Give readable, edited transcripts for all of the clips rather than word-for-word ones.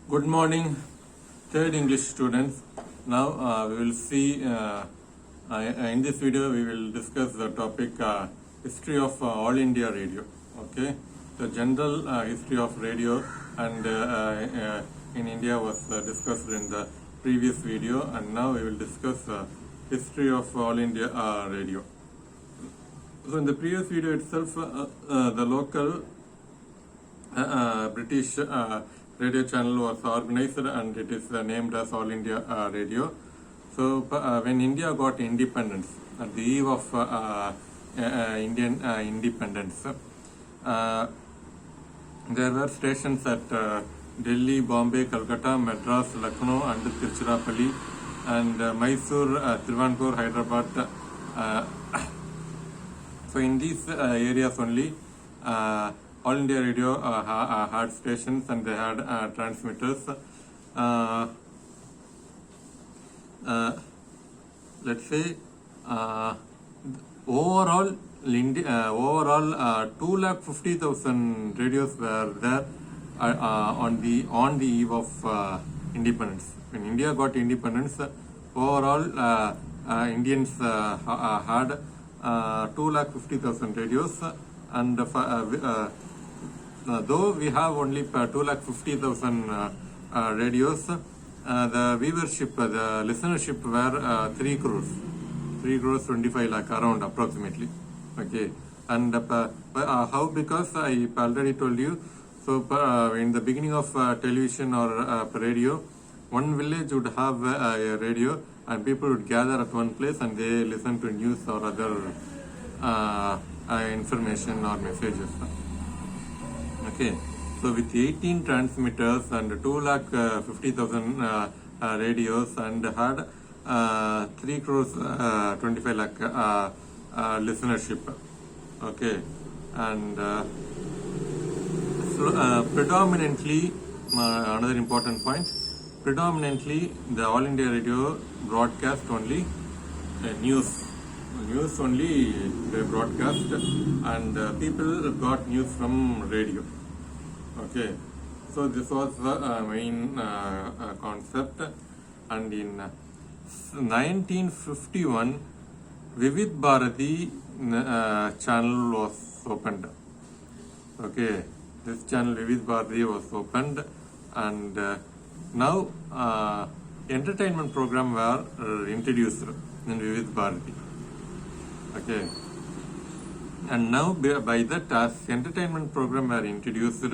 Good morning, third English students. Now we will see in this video we will discuss the topic history of All India Radio. Okay, the general history of radio and in India was discussed in the previous video, and now we will discuss history of All India Radio. So in the previous video itself, the local British radio channel was organized and it is named as All India Radio. So when India got independence, at the eve of Indian independence, there were stations at Delhi, Bombay, Calcutta, Madras, Lucknow and Tiruchirappalli, and Mysore, Trivandrum, Hyderabad. So in these areas only, All India Radio had stations and they had transmitters. Let's say overall 250,000 radios were there on the eve of independence. When India got independence, overall Indians had 250,000 radios, and though we have only 250,000 radios, the viewership, the listenership were 3 crores 25 lakh around approximately. Okay, and how? Because I already told you. So in the beginning of television or radio, one village would have a radio and people would gather at one place and they listen to news or other information or messages. Okay, so with 18 transmitters and 250,000 radios and had 3 crores 25 lakh listenership. Okay, and predominantly, another important point, predominantly the All India Radio broadcast only news only they broadcast, and people got news from radio. Okay, so this was the main concept, and in 1951 Vivid Bharati channel was opened. Okay, this channel Vivid Bharati was opened, and now entertainment program were introduced in Vivid Bharati. Okay, and now by that, as entertainment program were introduced,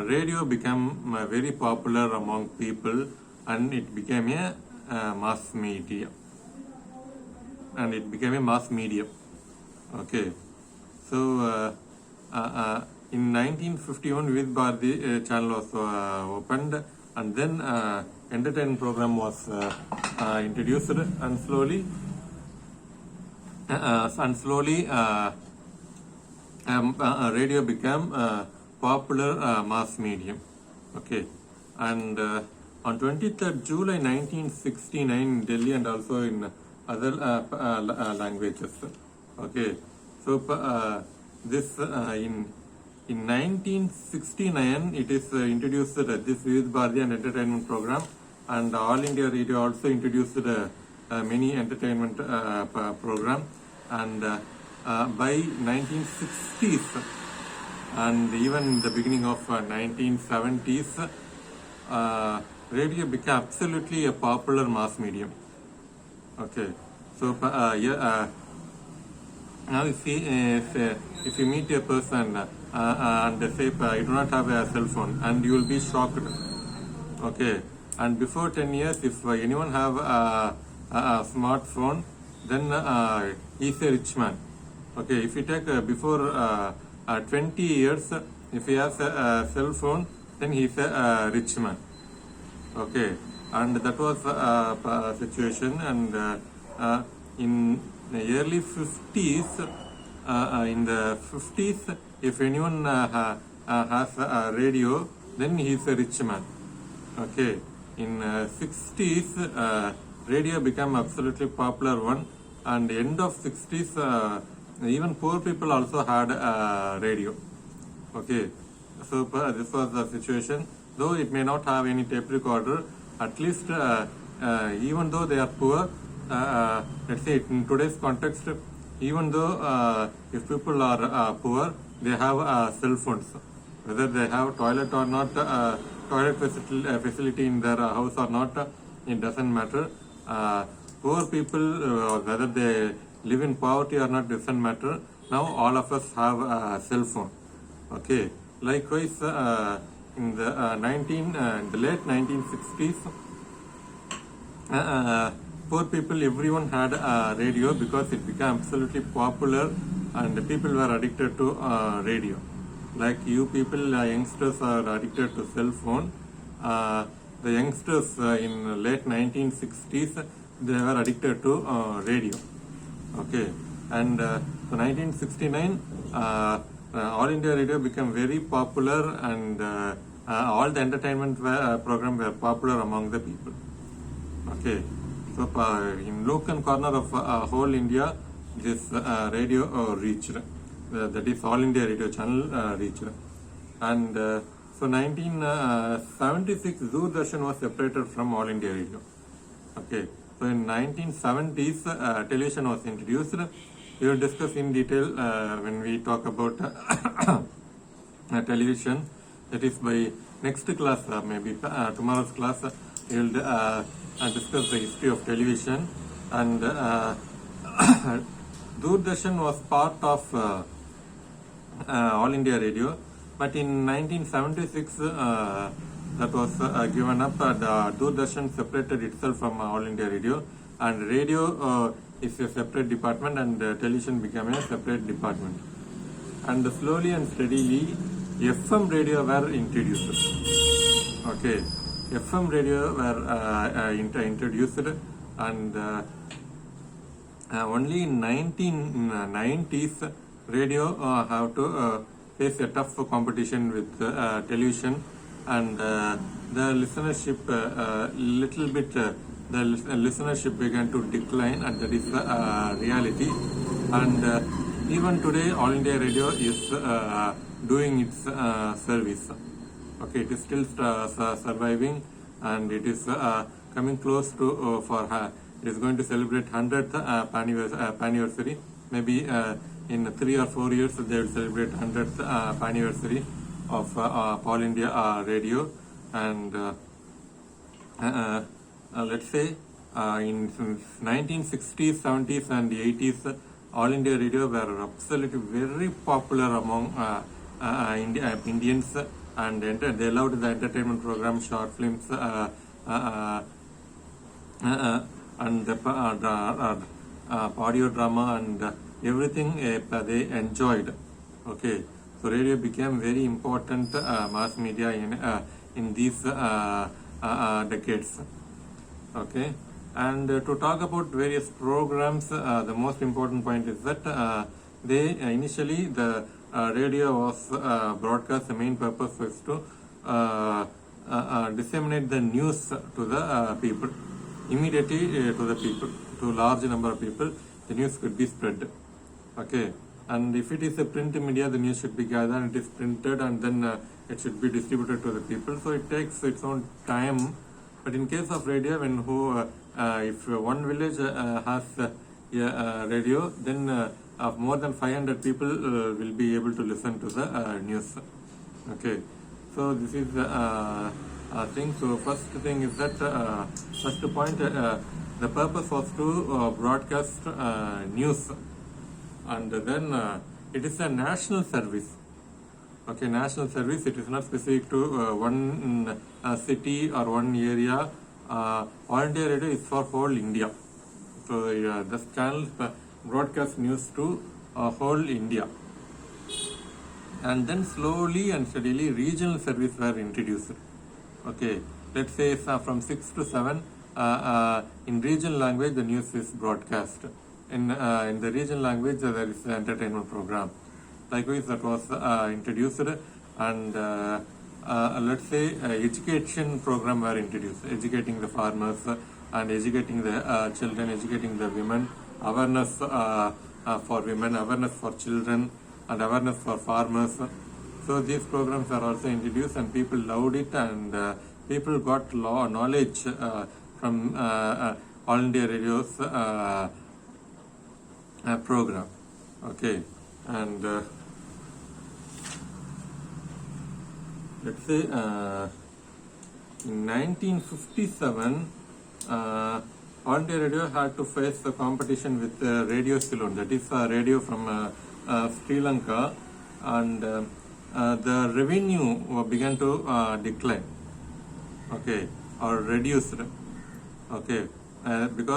radio became very popular among people, and it became a mass media. Okay, so in 1951 Vivid Bharati channel was opened, and then entertainment program was introduced, and slowly radio became popular mass medium. Okay, and on 23rd July 1969 in Delhi and also in other languages. Okay, so this in 1969 it is introduced this Vivid Bharati and entertainment program, and All India Radio also introduced many entertainment program, and by 1960s and even the beginning of 1970s, radio became absolutely a popular mass medium. Okay, so now if you meet a person and they say I do not have a cell phone, and you will be shocked. Okay, and before 10 years if anyone have a smartphone, then he's a rich man. Okay, if you take before 20 years, if he has a cell phone, then he's a rich man. Okay, and that was a situation, and in the early 50s, if anyone has a radio, then he's a rich man. Okay, in 60s, radio became absolutely popular one, and end of 60s, even poor people also had radio. Okay, so this was the situation. though it may not have any tape recorder, at least even though they are poor, let's say in today's context, even though if people are poor, they have cell phones. Whether they have toilet or not, toilet facility in their house or not, it doesn't matter. Poor people, whether they live in poverty or not, doesn't matter. Now all of us have a cell phone. Okay. Likewise, in the late 1960s, poor people, everyone had a radio because it became absolutely popular and people were addicted to radio. Like you people, youngsters are addicted to cell phone. The youngsters in late 1960s, they were addicted to radio. Okay, and so 1969, All India Radio became very popular, and all the entertainment program were popular among the people. Okay, so in nook and corner of whole India, this radio reached. That is All India Radio channel reached. And so 1976, Doordarshan was separated from All India Radio. Okay, so in 1970s, television was introduced. We will discuss in detail when we talk about television. That is by next class, maybe tomorrow's class, we will discuss the history of television. And Doordarshan was part of All India Radio, but in 1976 that was given up. The Doordarshan separated itself from All India Radio, and radio is a separate department, and television became a separate department. And slowly and steadily, FM radio were introduced. Okay, FM radio were introduced, and only in 1990s, radio have to face a tough competition with television, and the listenership little bit. The listenership began to decline, and that is the reality. And even today, All India Radio is doing its service. Okay, it is still surviving, and it is coming close to it is going to celebrate 100th anniversary. Maybe in 3 or 4 years they will celebrate 100th anniversary of All India Radio. And let's say in 1960s, 70s and 80s, All India Radio were absolutely very popular among Indians, and they loved the entertainment program, short films, and the audio drama, and everything they enjoyed. Okay, so radio became very important mass media in these decades. Okay, and to talk about various programs, the most important point is that they initially the radio was broadcast. The main purpose was to disseminate the news to the people immediately, to the people, to large number of people. The news could be spread. Okay, and if it is a print media, the news should be gathered and it is printed, and then it should be distributed to the people. So it takes its own time. But in case of radio, if one village has a radio, then more than 500 people will be able to listen to the news. Okay, so this is the thing. So first thing is that first point, the purpose was to broadcast news, and then it is a national service. Okay, national service. It is not specific to one city or one area. All India Radio is for whole India. So this channel broadcast news to whole India. And then slowly and steadily regional service were introduced. Okay, let's say from 6 to 7 in regional language the news is broadcast. In the regional language there is an entertainment program. Likewise, that was introduced, and let's say education program were introduced, educating the farmers and educating the children, educating the women, awareness for women, awareness for children, and awareness for farmers. So these programs are also introduced, and people loved it, and people got knowledge from All India Radio's program. Okay, and let's say in 1957, All India Radio had to face the competition with Radio Ceylon, that is radio from Sri Lanka, and the revenue began to decline, okay, or reduced, okay, because